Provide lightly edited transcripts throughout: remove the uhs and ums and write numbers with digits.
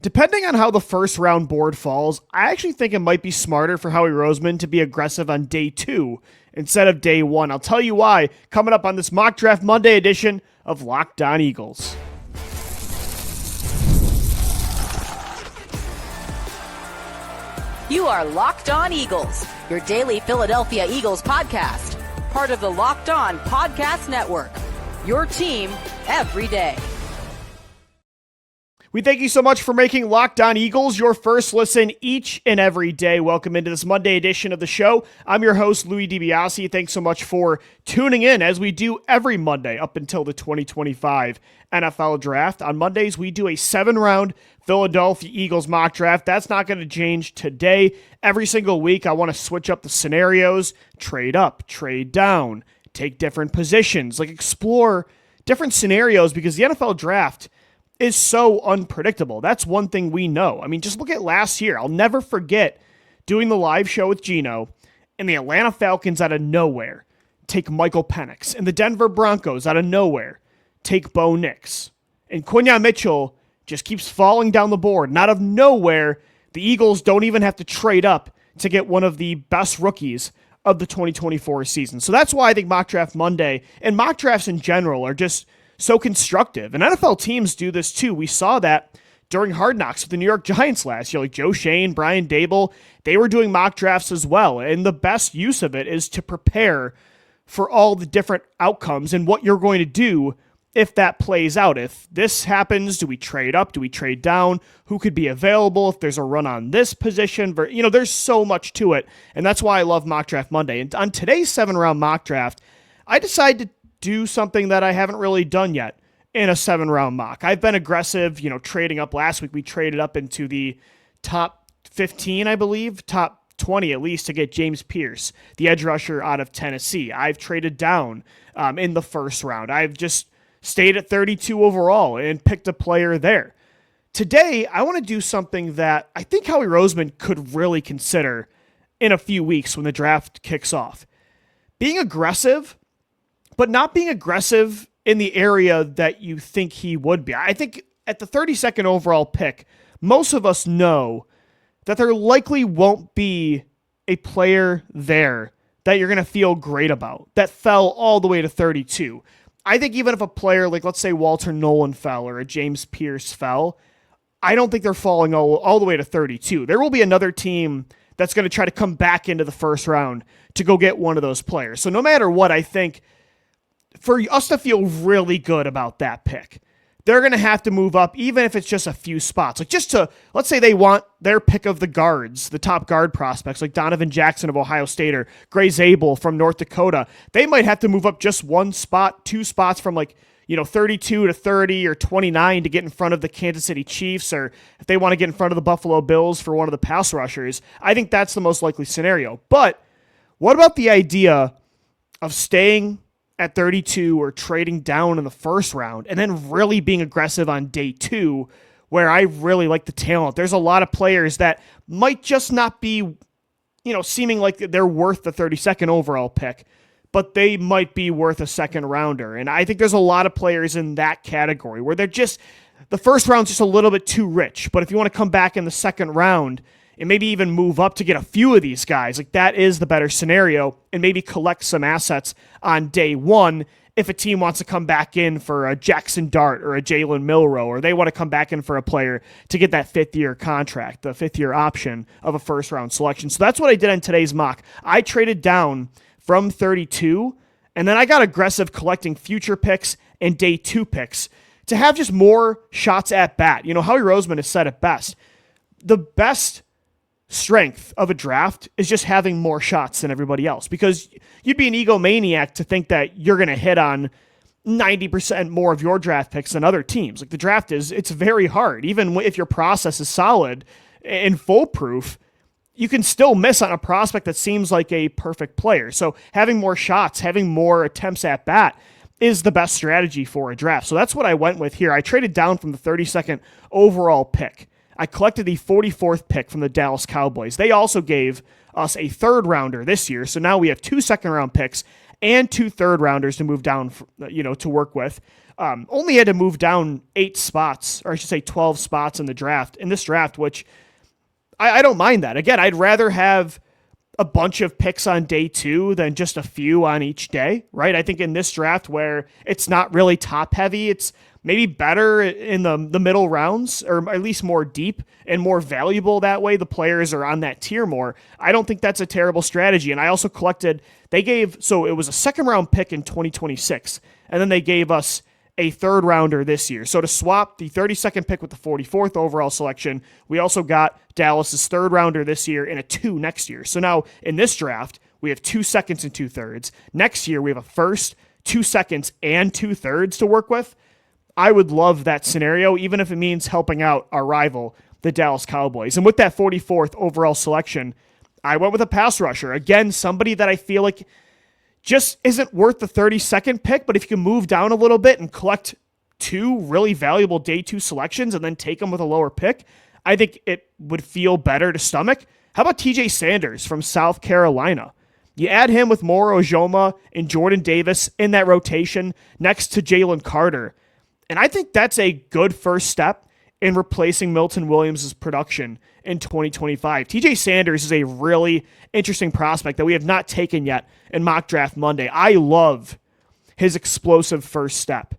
Depending on how the first round board falls, I actually think it might be smarter for Howie Roseman to be aggressive on day 2 instead of day 1. I'll tell you why coming up on this Mock Draft Monday edition of Locked On Eagles. You are Locked On Eagles, your daily Philadelphia Eagles podcast, part of the Locked On Podcast Network, your team every day. We thank you so much for making Locked On Eagles your first listen each and every day. Welcome into this Monday edition of the show. I'm your host, Louie DiBiase. Thanks so much for tuning in as we do every Monday up until the 2025 NFL Draft. On Mondays, we do a 7-round Philadelphia Eagles mock draft. That's not going to change today. Every single week, I want to switch up the scenarios, trade up, trade down, take different positions, explore different scenarios because the NFL Draft is so unpredictable. That's one thing we know. I mean, just look at last year. I'll never forget doing the live show with Gino and the Atlanta Falcons out of nowhere take Michael Penix, and the Denver Broncos out of nowhere take Bo Nix. And Quinyon Mitchell just keeps falling down the board. And out of nowhere, the Eagles don't even have to trade up to get one of the best rookies of the 2024 season. So that's why I think Mock Draft Monday and mock drafts in general are just so constructive. And NFL teams do this too. We saw that during Hard Knocks with the New York Giants last year. Like Joe Shane, Brian Dable, they were doing mock drafts as well. And the best use of it is to prepare for all the different outcomes and what you're going to do if that plays out. If this happens, do we trade up? Do we trade down? Who could be available if there's a run on this position? There's so much to it. And that's why I love Mock Draft Monday. And on today's 7-round mock draft, I decided to do something that I haven't really done yet in a 7-round mock. I've been aggressive, trading up. Last week we traded up into the top 15, I believe, top 20 at least, to get James Pierce, the edge rusher out of Tennessee. I've traded down in the first round. I've just stayed at 32 overall and picked a player there. Today, I want to do something that I think Howie Roseman could really consider in a few weeks when the draft kicks off. Being aggressive, but not being aggressive in the area that you think he would be. I think at the 32nd overall pick, most of us know that there likely won't be a player there that you're going to feel great about that fell all the way to 32. I think even if a player like, let's say, Walter Nolan fell or a James Pierce fell, I don't think they're falling all the way to 32. There will be another team that's going to try to come back into the first round to go get one of those players. So no matter what, I think for us to feel really good about that pick, they're going to have to move up, even if it's just a few spots. Let's say they want their pick of the guards, the top guard prospects, like Donovan Jackson of Ohio State or Gray Zabel from North Dakota. They might have to move up just one spot, 2 spots from 32 to 30 or 29 to get in front of the Kansas City Chiefs, or if they want to get in front of the Buffalo Bills for one of the pass rushers. I think that's the most likely scenario. But what about the idea of staying at 32 or trading down in the first round and then really being aggressive on day 2 where I really like the talent? There's a lot of players that might just not be, seeming like they're worth the 32nd overall pick, but they might be worth a second rounder. And I think there's a lot of players in that category where the first round's just a little bit too rich. But if you want to come back in the second round and maybe even move up to get a few of these guys, that is the better scenario, and maybe collect some assets on day 1 if a team wants to come back in for a Jackson Dart or a Jalen Milroe, or they want to come back in for a player to get that 5th-year contract, the 5th-year option of a first-round selection. So that's what I did on today's mock. I traded down from 32, and then I got aggressive collecting future picks and day 2 picks to have just more shots at bat. Howie Roseman has said it best. The best strength of a draft is just having more shots than everybody else, because you'd be an egomaniac to think that you're going to hit on 90% more of your draft picks than other teams. The draft it's very hard. Even if your process is solid and foolproof, you can still miss on a prospect that seems like a perfect player. So having more shots, having more attempts at bat is the best strategy for a draft. So that's what I went with here. I traded down from the 32nd overall pick. I collected the 44th pick from the Dallas Cowboys. They also gave us a 3rd rounder this year, so now we have 2 second-round picks and 2 third-rounders to move down, to work with. Only had to move down 8 spots, or I should say 12 spots in this draft, which I don't mind that. Again, I'd rather have a bunch of picks on day 2 than just a few on each day, right? I think in this draft where it's not really top heavy, it's maybe better in the middle rounds, or at least more deep and more valuable that way. The players are on that tier more. I don't think that's a terrible strategy. And I also collected, so it was a second round pick in 2026, and then they gave us a third rounder this year. So to swap the 32nd pick with the 44th overall selection, we also got Dallas's third rounder this year and a 2 next year. So now in this draft, we have 2 seconds and 2 thirds. Next year, we have a first, 2 seconds, and 2 thirds to work with. I would love that scenario, even if it means helping out our rival, the Dallas Cowboys. And with that 44th overall selection, I went with a pass rusher. Again, somebody that I feel like just isn't worth the 32nd pick, but if you can move down a little bit and collect 2 really valuable day 2 selections and then take them with a lower pick, I think it would feel better to stomach. How about TJ Sanders from South Carolina? You add him with Moro Ojomo and Jordan Davis in that rotation next to Jalen Carter. And I think that's a good first step in replacing Milton Williams' production in 2025. TJ Sanders is a really interesting prospect that we have not taken yet in Mock Draft Monday. I love his explosive first step.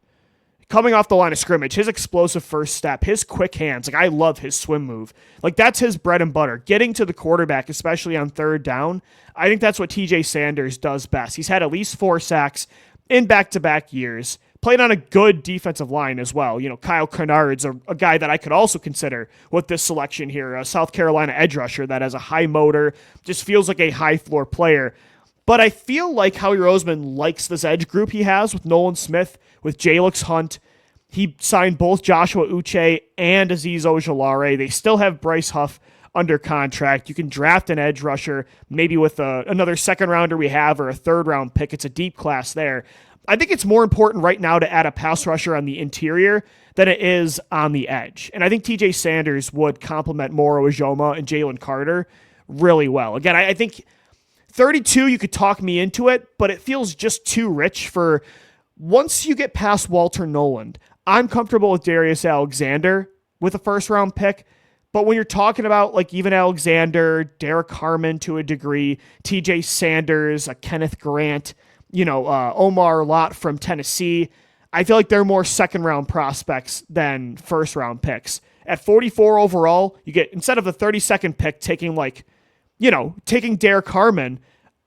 Coming off the line of scrimmage, his explosive first step, his quick hands, I love his swim move. That's his bread and butter. Getting to the quarterback, especially on third down, I think that's what TJ Sanders does best. He's had at least 4 sacks in back-to-back years. Played on a good defensive line as well. Kyle Kennard's a guy that I could also consider with this selection here, a South Carolina edge rusher that has a high motor, just feels like a high floor player. But I feel like Howie Roseman likes this edge group he has with Nolan Smith, with Jalix Hunt. He signed both Joshua Uche and Azeez Ojulari. They still have Bryce Huff under contract. You can draft an edge rusher, maybe with another second rounder we have or a third round pick. It's a deep class there. I think it's more important right now to add a pass rusher on the interior than it is on the edge. And I think TJ Sanders would complement Moro Ojomo and Jalen Carter really well. Again, I think 32, you could talk me into it, but it feels just too rich for once you get past Walter Noland. I'm comfortable with Darius Alexander with a first round pick. But when you're talking about even Alexander, Derek Harmon to a degree, TJ Sanders, a Kenneth Grant, Omar Lott from Tennessee, I feel like they're more second round prospects than first round picks. At 44 overall, you get, instead of the 32nd pick taking taking Derek Harmon,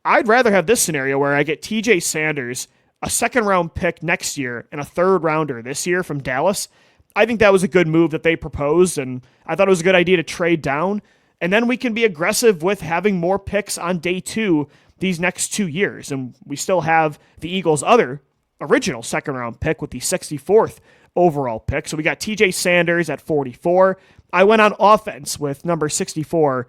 I'd rather have this scenario where I get TJ Sanders, a second round pick next year, and a third rounder this year from Dallas. I think that was a good move that they proposed, and I thought it was a good idea to trade down. And then we can be aggressive with having more picks on day 2 these next 2 years. And we still have the Eagles' other original second round pick with the 64th overall pick. So we got TJ Sanders at 44. I went on offense with number 64,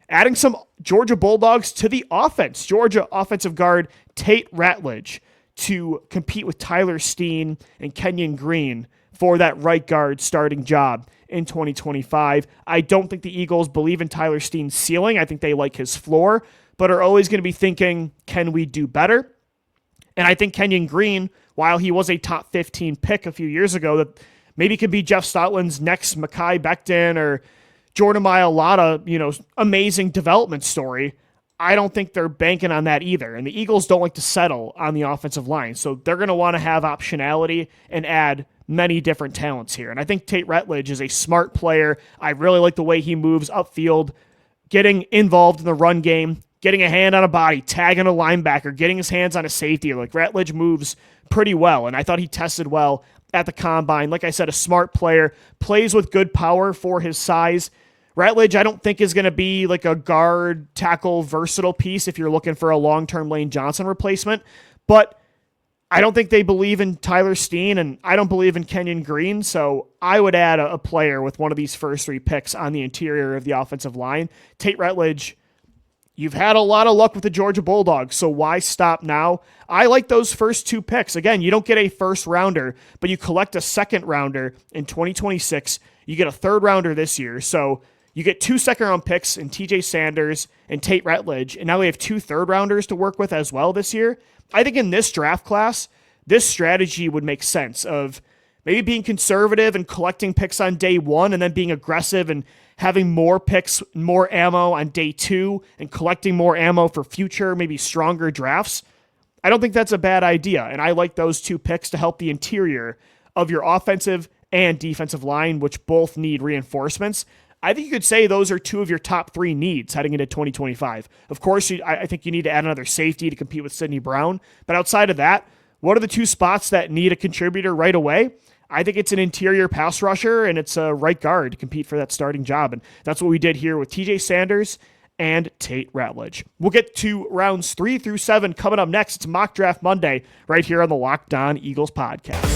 adding some Georgia Bulldogs to the offense. Georgia offensive guard Tate Ratledge to compete with Tyler Steen and Kenyon Green for that right guard starting job in 2025. I don't think the Eagles believe in Tyler Steen's ceiling. I think they like his floor, but are always going to be thinking, can we do better? And I think Kenyon Green, while he was a top 15 pick a few years ago, that maybe could be Jeff Stotland's next Mekhi Becton or Jordan Mailata, amazing development story. I don't think they're banking on that either. And the Eagles don't like to settle on the offensive line. So they're going to want to have optionality and add many different talents here. And I think Tate Ratledge is a smart player. I really like the way he moves upfield, getting involved in the run game, getting a hand on a body, tagging a linebacker, getting his hands on a safety. Ratledge moves pretty well. And I thought he tested well at the combine. Like I said, a smart player, plays with good power for his size. Ratledge, I don't think is going to be a guard, tackle, versatile piece if you're looking for a long-term Lane Johnson replacement. But I don't think they believe in Tyler Steen, and I don't believe in Kenyon Green, so I would add a player with one of these first 3 picks on the interior of the offensive line. Tate Ratledge, you've had a lot of luck with the Georgia Bulldogs, so why stop now? I like those first 2 picks. Again, you don't get a first rounder, but you collect a second rounder in 2026. You get a third rounder this year, so you get 2 second-round picks in TJ Sanders and Tate Ratledge, and now we have 2 third-rounders to work with as well this year. I think in this draft class, this strategy would make sense of maybe being conservative and collecting picks on day one and then being aggressive and having more picks, more ammo on day two and collecting more ammo for future, maybe stronger drafts. I don't think that's a bad idea, and I like those two picks to help the interior of your offensive and defensive line, which both need reinforcements. I think you could say those are two of your top three needs heading into 2025. Of course, I think you need to add another safety to compete with Sidney Brown, but outside of that, what are the two spots that need a contributor right away? I think it's an interior pass rusher and it's a right guard to compete for that starting job, and that's what we did here with TJ Sanders and Tate Ratledge. We'll get to rounds 3 through 7 coming up next. It's Mock Draft Monday right here on the Locked On Eagles podcast.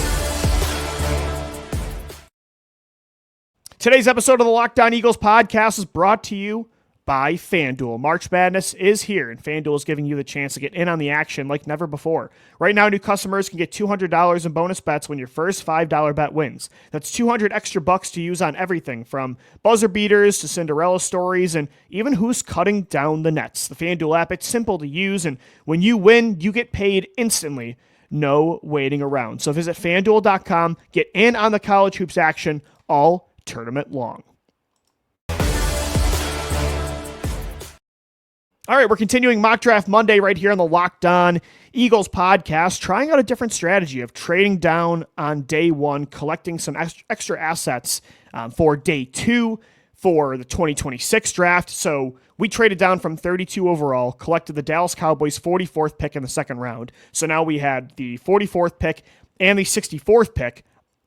Today's episode of the Locked On Eagles podcast is brought to you by FanDuel. March Madness is here, and FanDuel is giving you the chance to get in on the action like never before. Right now, new customers can get $200 in bonus bets when your first $5 bet wins. That's $200 extra bucks to use on everything from buzzer beaters to Cinderella stories and even who's cutting down the nets. The FanDuel app, it's simple to use, and when you win, you get paid instantly. No waiting around. So visit FanDuel.com, get in on the college hoops action all tournament long. All right, we're continuing Mock Draft Monday right here on the Locked On Eagles podcast, trying out a different strategy of trading down on day one, collecting some extra assets for day two for the 2026 draft. So we traded down from 32 overall, collected the Dallas Cowboys 44th pick in the second round. So now we had the 44th pick and the 64th pick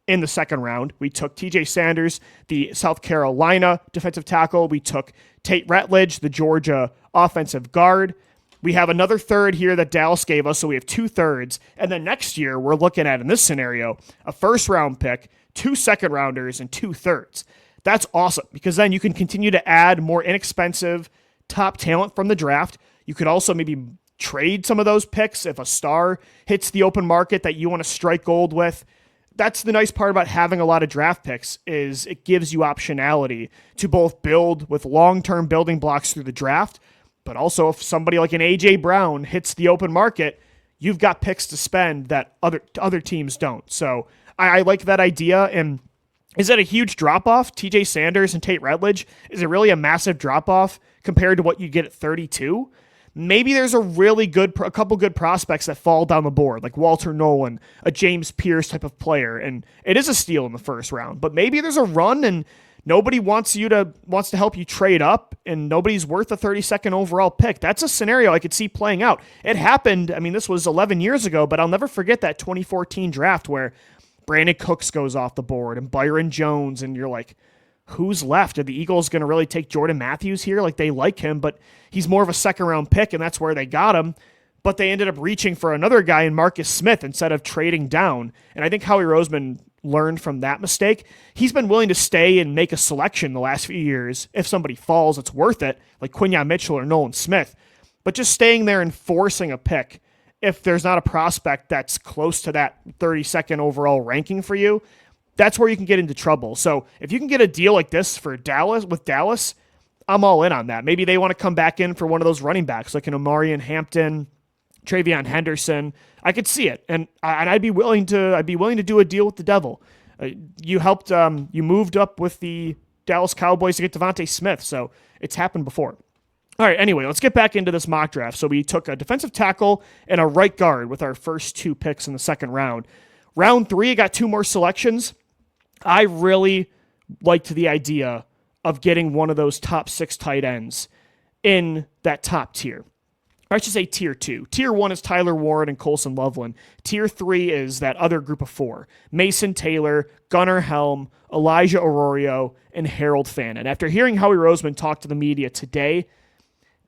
in the second round. We took TJ Sanders, the South Carolina defensive tackle. We took Tate Ratledge, the Georgia offensive guard. We have another third here that Dallas gave us, so we have 2 thirds. And then next year, we're looking at, in this scenario, a first-round pick, 2 second-rounders, and 2 thirds. That's awesome, because then you can continue to add more inexpensive top talent from the draft. You could also maybe trade some of those picks if a star hits the open market that you want to strike gold with. That's the nice part about having a lot of draft picks is it gives you optionality to both build with long-term building blocks through the draft, but also if somebody like an A.J. Brown hits the open market, you've got picks to spend that other teams don't. So I like that idea. And is it a huge drop-off? TJ Sanders and Tate Ratledge, is it really a massive drop-off compared to what you get at 32? Maybe there's a couple good prospects that fall down the board, like Walter Nolan, a James Pierce type of player, and it is a steal in the first round. But maybe there's a run and nobody wants to help you trade up, and nobody's worth a 32nd overall pick. That's a scenario I could see playing out. It happened. I mean, this was 11 years ago, but I'll never forget that 2014 draft where Brandon Cooks goes off the board and Byron Jones, and you're like, who's left? Are the Eagles going to really take Jordan Matthews here? Like, they like him, but he's more of a second-round pick, and that's where they got him. But they ended up reaching for another guy in Marcus Smith instead of trading down. And I think Howie Roseman learned from that mistake. He's been willing to stay and make a selection the last few years. If somebody falls, it's worth it, like Quinyon Mitchell or Nolan Smith. But just staying there and forcing a pick, if there's not a prospect that's close to that 32nd overall ranking for you, that's where you can get into trouble. So if you can get a deal like this for Dallas, I'm all in on that. Maybe they want to come back in for one of those running backs, like an Omarion Hampton, Travion Henderson. I could see it, and I'd be willing to do a deal with the devil. You moved up with the Dallas Cowboys to get Devontae Smith, so it's happened before. All right, anyway, let's get back into this mock draft. So we took a defensive tackle and a right guard with our first 2 picks in the second round. Round 3, I got 2 more selections. I really liked the idea of getting one of those top 6 tight ends in that top tier. Or I should say tier 2. Tier 1 is Tyler Warren and Colson Loveland. Tier 3 is that other group of 4. Mason Taylor, Gunnar Helm, Elijah Arroyo, and Harold Fannin. After hearing Howie Roseman talk to the media today,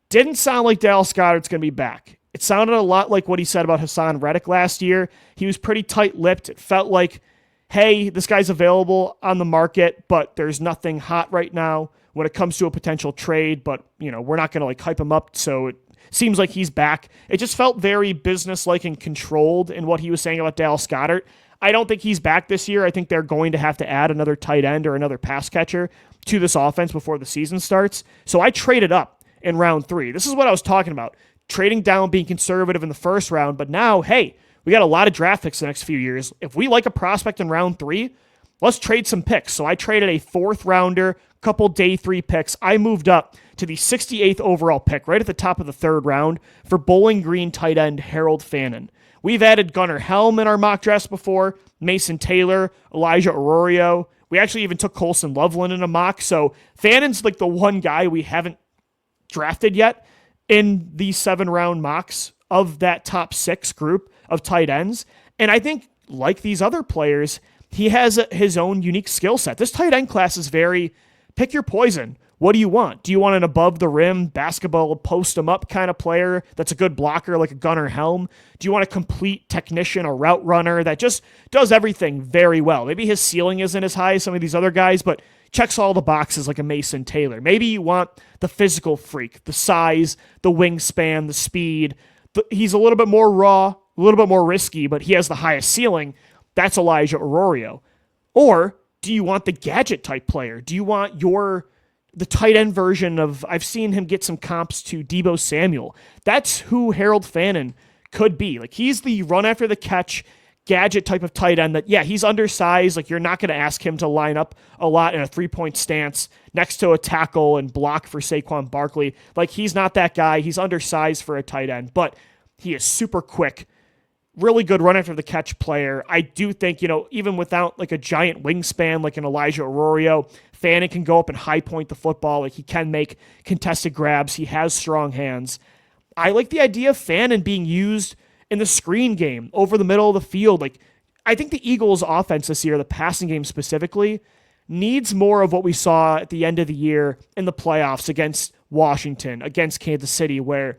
didn't sound like Dallas Goedert's going to be back. It sounded a lot like what he said about Hassan Reddick last year. He was pretty tight-lipped. It felt like, hey, this guy's available on the market, but there's nothing hot right now when it comes to a potential trade, but we're not going to hype him up, so it seems like he's back. It just felt very businesslike and controlled in what he was saying about Dallas Goedert. I don't think he's back this year. I think they're going to have to add another tight end or another pass catcher to this offense before the season starts. So I traded up in round 3. This is what I was talking about. trading down, being conservative in the first round. But now, hey, we got a lot of draft picks the next few years. If we like a prospect in round 3, let's trade some picks. So I traded a 4th rounder, couple day 3 picks. I moved up to the 68th overall pick, right at the top of the 3rd round, for Bowling Green tight end Harold Fannin. We've added Gunnar Helm in our mock drafts before, Mason Taylor, Elijah Arroyo. We actually even took Colson Loveland in a mock. So Fannin's like the one guy we haven't drafted yet in the 7-round mocks of that top 6 group of tight ends. And I think, like these other players, he has his own unique skill set. This tight end class is very pick your poison. What do you want? Do you want an above-the-rim, basketball, post-em-up kind of player that's a good blocker like a Gunnar Helm? Do you want a complete technician, a route runner that just does everything very well? Maybe his ceiling isn't as high as some of these other guys, but checks all the boxes like a Mason Taylor. Maybe you want the physical freak, the size, the wingspan, the speed. He's a little bit more raw, a little bit more risky, but he has the highest ceiling. That's Elijah Arroyo. Or do you want the gadget type player? Do you want the tight end version of, I've seen him get some comps to Deebo Samuel. That's who Harold Fannin could be. Like, he's the run after the catch gadget type of tight end that, yeah, he's undersized. Like, you're not going to ask him to line up a lot in a 3-point stance next to a tackle and block for Saquon Barkley. Like, he's not that guy. He's undersized for a tight end, but he is super quick. Really good run after the catch player. I do think, even without like a giant wingspan like an Elijah Arroyo, Fannin can go up and high point the football. Like, he can make contested grabs. He has strong hands. I like the idea of Fannin being used in the screen game over the middle of the field. Like, I think the Eagles' offense this year, the passing game specifically, needs more of what we saw at the end of the year in the playoffs against Washington, against Kansas City, where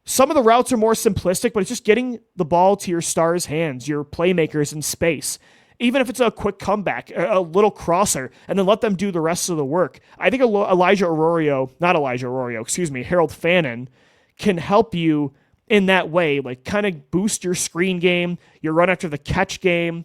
some of the routes are more simplistic, but it's just getting the ball to your stars' hands, your playmakers in space. Even if it's a quick comeback, a little crosser, and then let them do the rest of the work. I think Harold Fannin can help you in that way, like kind of boost your screen game, your run after the catch game.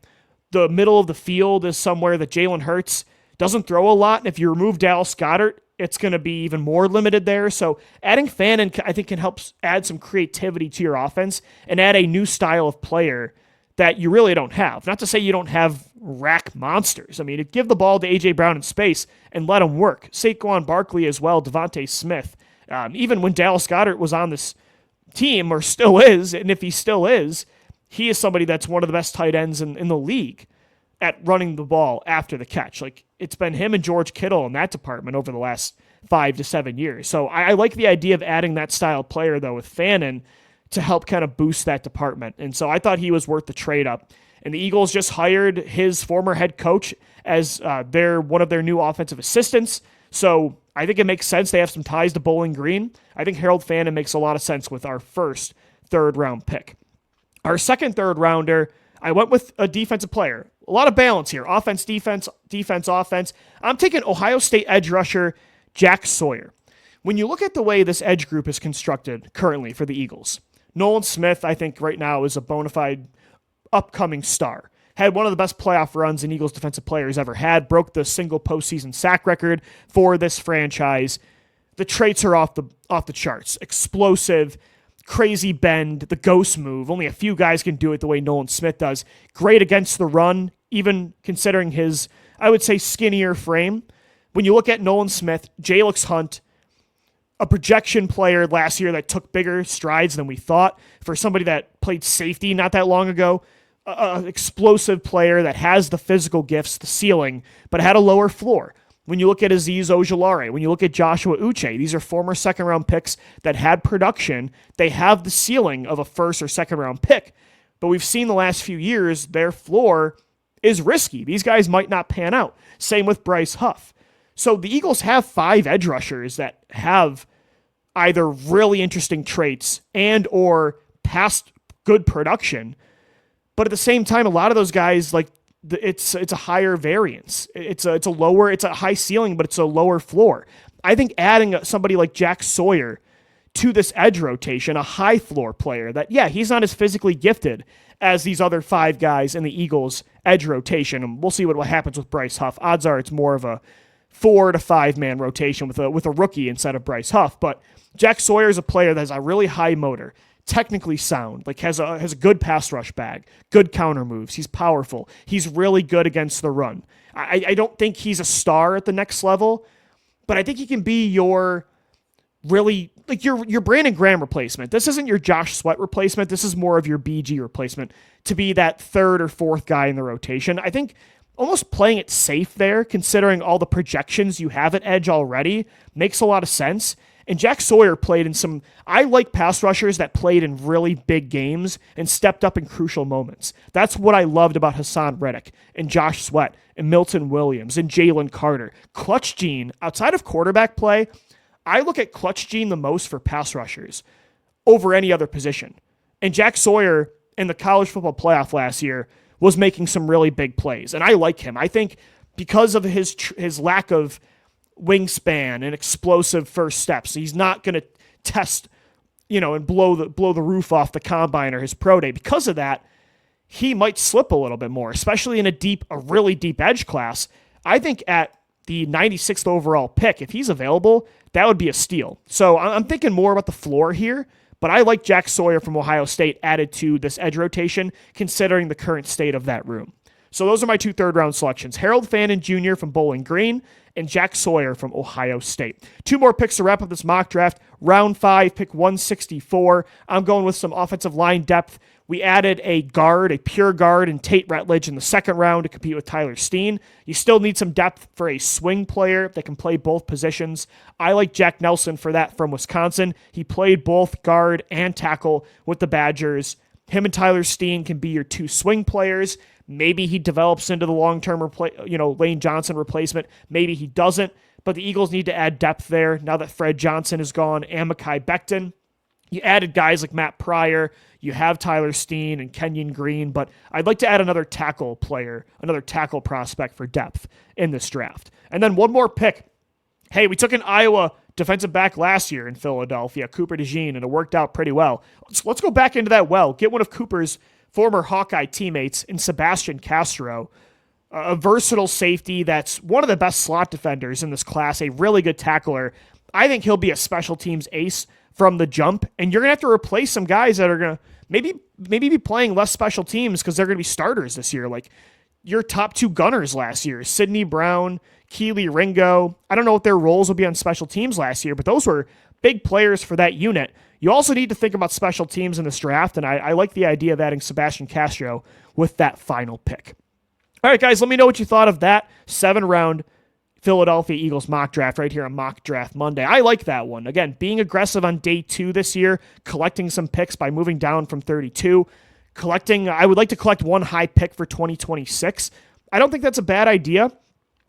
The middle of the field is somewhere that Jalen Hurts doesn't throw a lot, and if you remove Dallas Goedert, it's going to be even more limited there. So adding Fannin, I think, can help add some creativity to your offense and add a new style of player that you really don't have. Not to say you don't have rack monsters. I mean, give the ball to A.J. Brown in space and let him work. Saquon Barkley as well, Devontae Smith. Even when Dallas Goedert was on this team, or still is, and if he still is, he is somebody that's one of the best tight ends in the league at running the ball after the catch. Like, it's been him and George Kittle in that department over the last 5 to 7 years. So I like the idea of adding that style player, though, with Fannin to help kind of boost that department. And so I thought he was worth the trade up. And the Eagles just hired his former head coach as one of their new offensive assistants. So I think it makes sense. They have some ties to Bowling Green. I think Harold Fannin makes a lot of sense with our first 3rd-round pick. Our second 3rd-rounder, I went with a defensive player. A lot of balance here. Offense, defense, defense, offense. I'm taking Ohio State edge rusher Jack Sawyer. When you look at the way this edge group is constructed currently for the Eagles, Nolan Smith, I think right now, is a bona fide upcoming star. Had one of the best playoff runs an Eagles defensive players ever had. Broke the single postseason sack record for this franchise. The traits are off the charts. Explosive, crazy bend, the ghost move. Only a few guys can do it the way Nolan Smith does. Great against the run, even considering his, I would say, skinnier frame. When you look at Nolan Smith, Jalix Hunt, a projection player last year that took bigger strides than we thought for somebody that played safety not that long ago. An explosive player that has the physical gifts, the ceiling, but had a lower floor. When you look at Azeez Ojulari, when you look at Joshua Uche, these are former second-round picks that had production. They have the ceiling of a first or second-round pick, but we've seen the last few years their floor is risky. These guys might not pan out. Same with Bryce Huff. So the Eagles have 5 edge rushers that have either really interesting traits and or past good production, but at the same time, a lot of those guys, like, it's a higher variance. It's a high ceiling, but it's a lower floor. I think adding somebody like Jack Sawyer to this edge rotation, a high floor player that, yeah, he's not as physically gifted as these other 5 guys in the Eagles edge rotation. And we'll see what happens with Bryce Huff. Odds are it's more of a 4 to 5 man rotation with a rookie instead of Bryce Huff. But Jack Sawyer is a player that has a really high motor, technically sound, like has a good pass rush bag, good counter moves. He's powerful. He's really good against the run. I don't think he's a star at the next level, but I think he can be your really, like your Brandon Graham replacement. This isn't your Josh Sweat replacement. This is more of your BG replacement to be that third or fourth guy in the rotation. I think almost playing it safe there, considering all the projections you have at edge already, makes a lot of sense. And Jack Sawyer played in some, I like pass rushers that played in really big games and stepped up in crucial moments. That's what I loved about Hassan Reddick and Josh Sweat and Milton Williams and Jalen Carter. Clutch Gene, outside of quarterback play, I look at Clutch Gene the most for pass rushers over any other position. And Jack Sawyer in the college football playoff last year was making some really big plays. And I like him. I think because of his lack of wingspan and explosive first steps, he's not going to test, and blow the roof off the combine or his pro day. Because of that, he might slip a little bit more, especially in a really deep edge class. I think at the 96th overall pick, if he's available, that would be a steal. So I'm thinking more about the floor here, but I like Jack Sawyer from Ohio State added to this edge rotation, considering the current state of that room. So those are my 2 third-round selections. Harold Fannin Jr. from Bowling Green and Jack Sawyer from Ohio State. 2 more picks to wrap up this mock draft. Round 5, pick 164. I'm going with some offensive line depth. We added a pure guard, in Tate Ratledge in the second round to compete with Tyler Steen. You still need some depth for a swing player that can play both positions. I like Jack Nelson for that from Wisconsin. He played both guard and tackle with the Badgers. Him and Tyler Steen can be your 2 swing players. Maybe he develops into the long-term Lane Johnson replacement. Maybe he doesn't. But the Eagles need to add depth there now that Fred Johnson is gone and Mekhi Becton. You added guys like Matt Pryor. You have Tyler Steen and Kenyon Green, but I'd like to add another tackle player, another tackle prospect for depth in this draft. And then one more pick. Hey, we took an Iowa defensive back last year in Philadelphia, Cooper DeJean, and it worked out pretty well. Let's go back into that well. Get one of Cooper's former Hawkeye teammates in Sebastian Castro, a versatile safety that's one of the best slot defenders in this class, a really good tackler. I think he'll be a special teams ace from the jump, and you're going to have to replace some guys that are going to maybe be playing less special teams because they're going to be starters this year. Like your top 2 gunners last year, Sidney Brown, Keely Ringo. I don't know what their roles will be on special teams last year, but those were big players for that unit. You also need to think about special teams in this draft, and I like the idea of adding Sebastian Castro with that final pick. All right, guys, let me know what you thought of that 7-round Philadelphia Eagles mock draft right here on Mock Draft Monday. I like that one. Again, being aggressive on day 2 this year, collecting some picks by moving down from 32. I would like to collect 1 high pick for 2026. I don't think that's a bad idea.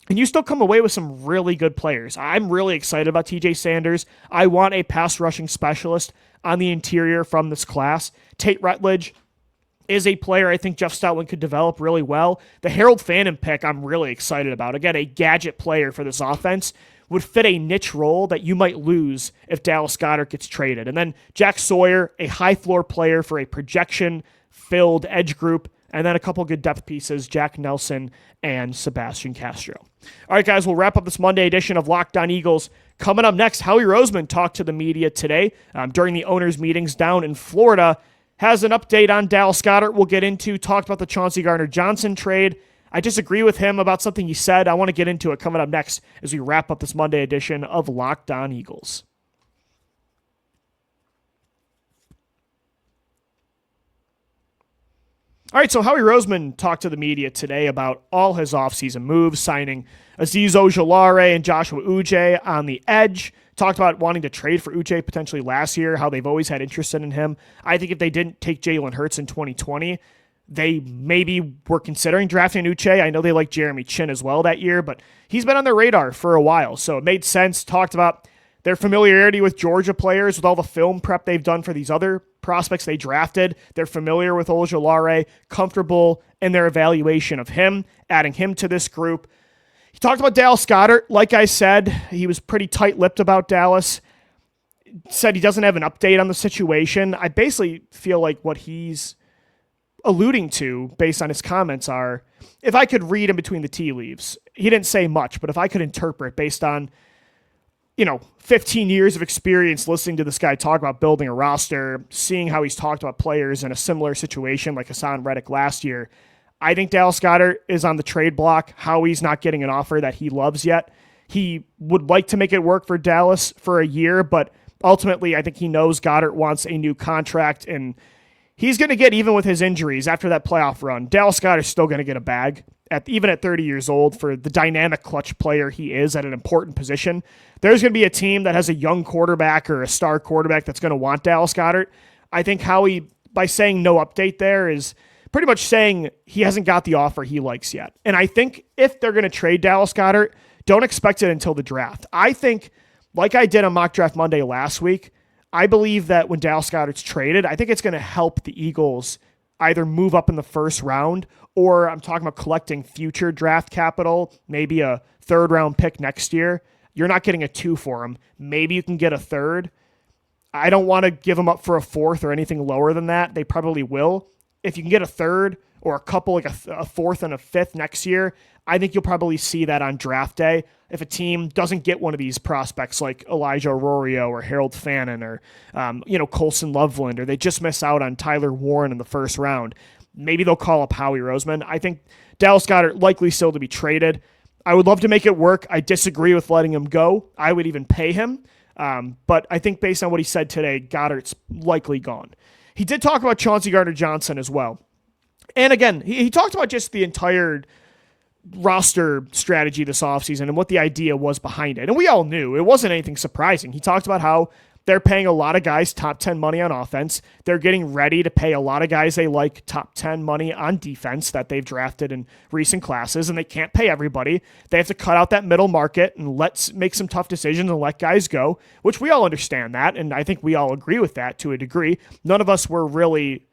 And you still come away with some really good players. I'm really excited about TJ Sanders. I want a pass rushing specialist on the interior from this class. Tate Ratledge is a player I think Jeff Stoutland could develop really well. The Harold Fannin pick I'm really excited about. Again, a gadget player for this offense would fit a niche role that you might lose if Dallas Goedert gets traded. And then Jack Sawyer, a high floor player for a projection-filled edge group. And then a couple good depth pieces, Jack Nelson and Sebastian Castro. All right, guys, we'll wrap up this Monday edition of Locked On Eagles. Coming up next, Howie Roseman talked to the media today during the owners' meetings down in Florida. Has an update on Dallas Goedert we'll get into. Talked about the Chauncey Gardner-Johnson trade. I disagree with him about something he said. I want to get into it coming up next as we wrap up this Monday edition of Locked On Eagles. All right, so Howie Roseman talked to the media today about all his offseason moves, signing Azeez Ojulari and Joshua Uche on the edge. Talked about wanting to trade for Uche potentially last year, how they've always had interest in him. I think if they didn't take Jalen Hurts in 2020, they maybe were considering drafting Uche. I know they like Jeremy Chin as well that year, but he's been on their radar for a while, so it made sense. Talked about their familiarity with Georgia players, with all the film prep they've done for these other prospects they drafted. They're familiar with Ojulari, comfortable in their evaluation of him, adding him to this group. He talked about Dallas Goedert. Like I said, he was pretty tight-lipped about Dallas. Said he doesn't have an update on the situation. I basically feel like what he's alluding to, based on his comments, are, if I could read in between the tea leaves, he didn't say much, but if I could interpret based on 15 years of experience listening to this guy talk about building a roster, seeing how he's talked about players in a similar situation like Hassan Reddick last year. I think Dallas Goedert is on the trade block. Howie's not getting an offer that he loves yet. He would like to make it work for Dallas for a year, but ultimately I think he knows Goedert wants a new contract, and he's going to get, even with his injuries after that playoff run, Dallas Goedert's still going to get a bag, even at 30 years old, for the dynamic clutch player he is at an important position. There's going to be a team that has a young quarterback or a star quarterback that's going to want Dallas Goedert. I think Howie, by saying no update there, is pretty much saying he hasn't got the offer he likes yet. And I think if they're going to trade Dallas Goedert, don't expect it until the draft. I think, like I did on Mock Draft Monday last week, I believe that when Dallas Goedert's traded, I think it's going to help the Eagles either move up in the first round, or I'm talking about collecting future draft capital, maybe a third-round pick next year. You're not getting a 2 for him. Maybe you can get a third. I don't want to give him up for a fourth or anything lower than that. They probably will. If you can get a third or a couple, like a fourth and a fifth next year, I think you'll probably see that on draft day. If a team doesn't get one of these prospects like Elijah Arroyo or Harold Fannin or, Colson Loveland, or they just miss out on Tyler Warren in the first round, maybe they'll call up Howie Roseman. I think Dallas Goedert likely still to be traded. I would love to make it work. I disagree with letting him go. I would even pay him. But I think based on what he said today, Goedert's likely gone. He did talk about Chauncey Gardner-Johnson as well. And again, he talked about just the entire roster strategy this offseason and what the idea was behind it. And we all knew it wasn't anything surprising. He talked about how they're paying a lot of guys top 10 money on offense. They're getting ready to pay a lot of guys they like top 10 money on defense that they've drafted in recent classes, and they can't pay everybody. They have to cut out that middle market and let's make some tough decisions and let guys go, which we all understand that, and I think we all agree with that to a degree. None of us were really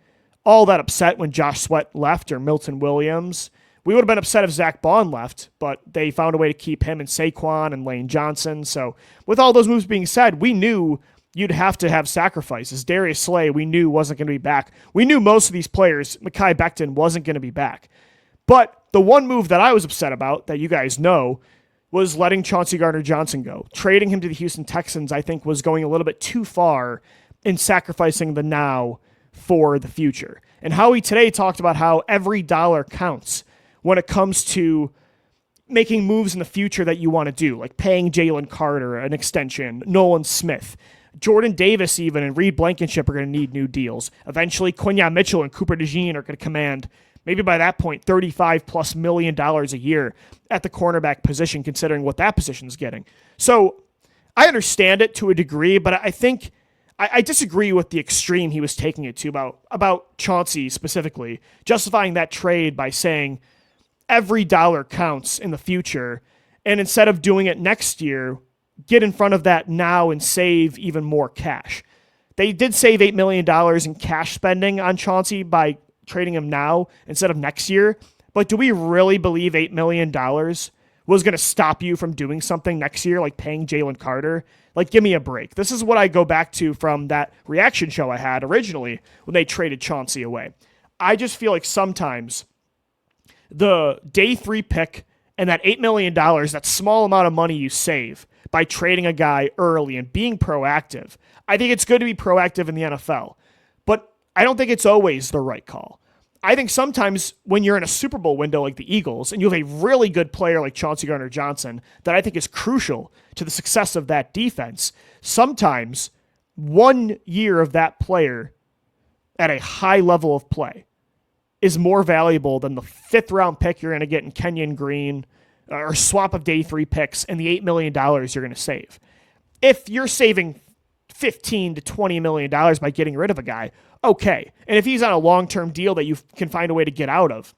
all that upset when Josh Sweat left or Milton Williams. We would have been upset if Zach Bond left, but they found a way to keep him and Saquon and Lane Johnson. So with all those moves being said, we knew you'd have to have sacrifices. Darius Slay, we knew wasn't going to be back. We knew most of these players, Mekhi Becton, wasn't going to be back. But the one move that I was upset about, that you guys know, was letting Chauncey Gardner-Johnson go. Trading him to the Houston Texans, I think, was going a little bit too far in sacrificing the now for the future. And Howie today talked about how every dollar counts when it comes to making moves in the future that you want to do, like paying Jalen Carter an extension, Nolan Smith, Jordan Davis even, and Reed Blankenship are going to need new deals. Eventually, Quinyon Mitchell and Cooper DeJean are going to command, maybe by that point, $35+ million a year at the cornerback position, considering what that position is getting. So I understand it to a degree, but I think I disagree with the extreme he was taking it to about Chauncey specifically, justifying that trade by saying every dollar counts in the future, and instead of doing it next year, get in front of that now and save even more cash. They did save $8 million in cash spending on Chauncey by trading him now instead of next year, but do we really believe $8 million was going to stop you from doing something next year, like paying Jalen Carter? Like, give me a break. This is what I go back to from that reaction show I had originally when they traded Chauncey away. I just feel like sometimes the day 3 pick and that $8 million, that small amount of money you save by trading a guy early and being proactive, I think it's good to be proactive in the NFL, but I don't think it's always the right call. I think sometimes when you're in a Super Bowl window like the Eagles and you have a really good player like Chauncey Gardner-Johnson that I think is crucial to the success of that defense, sometimes 1 year of that player at a high level of play is more valuable than the 5th round pick you're going to get in Kenyon Green or swap of day 3 picks and the $8 million you're going to save. If you're saving $15 to $20 million by getting rid of a guy, okay. And if he's on a long-term deal that you can find a way to get out of,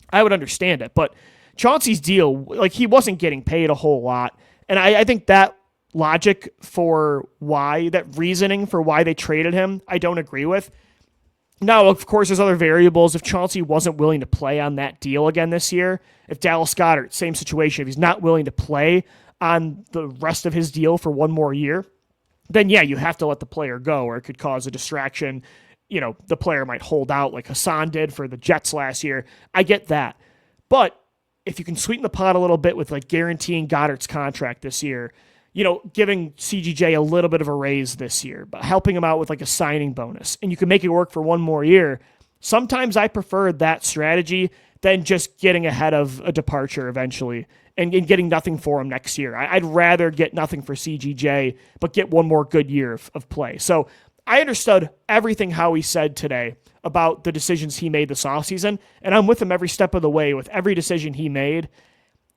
I would understand it. But Chauncey's deal, like, he wasn't getting paid a whole lot. And I think that logic for why, that reasoning for why they traded him, I don't agree with. Now, of course, there's other variables. If Chauncey wasn't willing to play on that deal again this year, if Dallas Goedert, same situation, if he's not willing to play on the rest of his deal for 1 more year, then yeah, you have to let the player go, or it could cause a distraction. You know, the player might hold out like Hassan did for the Jets last year. I get that. But if you can sweeten the pot a little bit with like guaranteeing Goddard's contract this year, giving CGJ a little bit of a raise this year, but helping him out with like a signing bonus, and you can make it work for one more year. Sometimes I prefer that strategy than just getting ahead of a departure eventually and getting nothing for him next year. I'd rather get nothing for CGJ, but get one more good year of play. So I understood everything Howie said today about the decisions he made this offseason, and I'm with him every step of the way with every decision he made,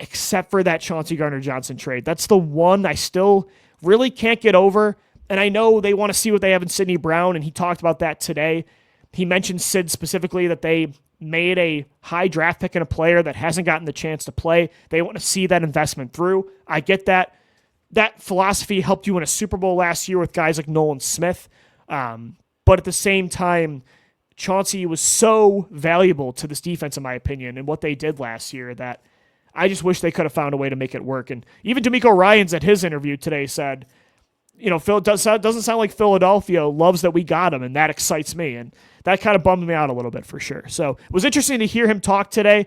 except for that Chauncey Gardner-Johnson trade. That's the one I still really can't get over, and I know they want to see what they have in Sidney Brown, and he talked about that today. He mentioned Sid specifically that they made a high draft pick in a player that hasn't gotten the chance to play. They want to see that investment through. I get that. That philosophy helped you win a Super Bowl last year with guys like Nolan Smith. But at the same time, Chauncey was so valuable to this defense, in my opinion, and what they did last year that I just wish they could have found a way to make it work. And even D'Amico Ryans at his interview today said, Phil doesn't sound like Philadelphia loves that we got him, and that excites me. And that kind of bummed me out a little bit for sure. So it was interesting to hear him talk today.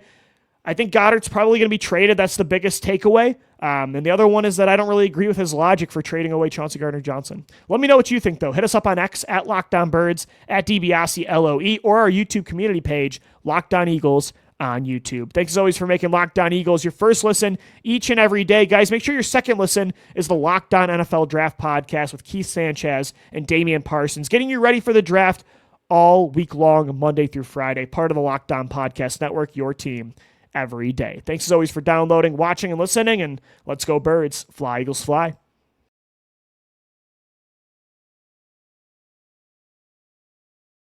I think Goedert's probably going to be traded. That's the biggest takeaway. And the other one is that I don't really agree with his logic for trading away Chauncey Gardner-Johnson. Let me know what you think, though. Hit us up on X at LockdownBirds, at DiBiase LOE, or our YouTube community page, Locked On Eagles on YouTube. Thanks as always for making Locked On Eagles your first listen each and every day. Guys, make sure your second listen is the Locked On NFL Draft Podcast with Keith Sanchez and Damian Parsons, getting you ready for the draft all week long, Monday through Friday, part of the Locked On Podcast Network, your team every day. Thanks as always for downloading, watching, and listening, and let's go Birds. Fly, Eagles, fly.